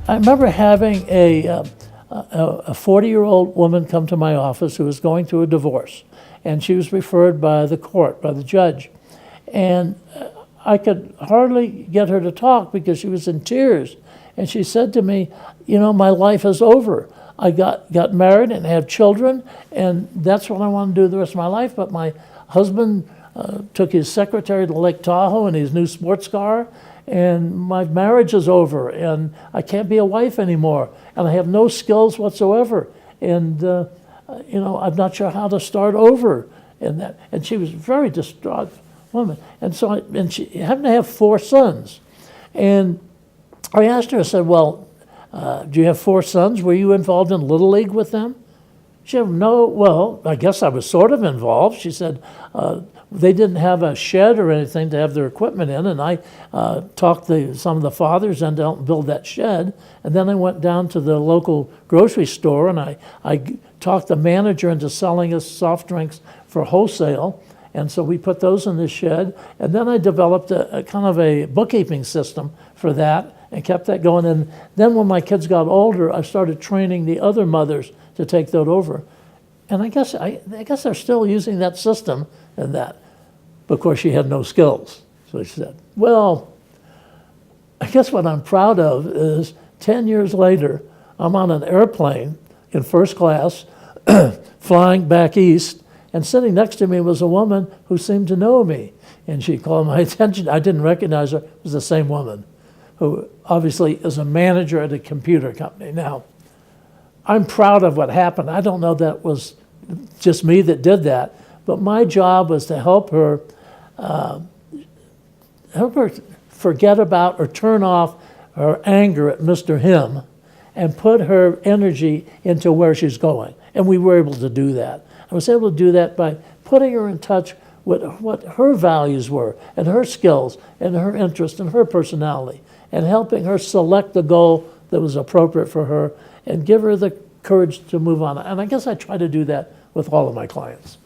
I remember having a 40-year-old woman come to my office who was going through a divorce, and she was referred by the court, by the judge. And I could hardly get her to talk because she was in tears. And she said to me, you know, my life is over. I got married and have children, and that's what I want to do the rest of my life. But my husband took his secretary to Lake Tahoe in his new sports car, and my marriage is over, and I can't be a wife anymore, and I have no skills whatsoever, and you know, I'm not sure how to start over. And she was a very distraught woman, and so and she happened to have 4 sons, and I asked her. I said, "Well, do you have 4 sons? Were you involved in Little League with them?" She said, "No." Well, I guess I was sort of involved. She said, they didn't have a shed or anything to have their equipment in, and I talked some of the fathers into helping build that shed. And then I went down to the local grocery store, and I talked the manager into selling us soft drinks for wholesale. And so we put those in the shed. And then I developed a kind of a bookkeeping system for that and kept that going. And then when my kids got older, I started training the other mothers to take that over. And I guess they're still using that system and that. But of course, she had no skills. So she said, well, I guess what I'm proud of is 10 years later, I'm on an airplane in first class, flying back east, and sitting next to me was a woman who seemed to know me. And she called my attention. I didn't recognize her. It was the same woman who obviously is a manager at a computer company. Now, I'm proud of what happened. I don't know that was just me that did that, but my job was to help her forget about or turn off her anger at Mr. Him and put her energy into where she's going. And we were able to do that. I was able to do that by putting her in touch with what her values were and her skills and her interest and her personality, and helping her select the goal that was appropriate for her and give her the courage to move on. And I guess I try to do that with all of my clients.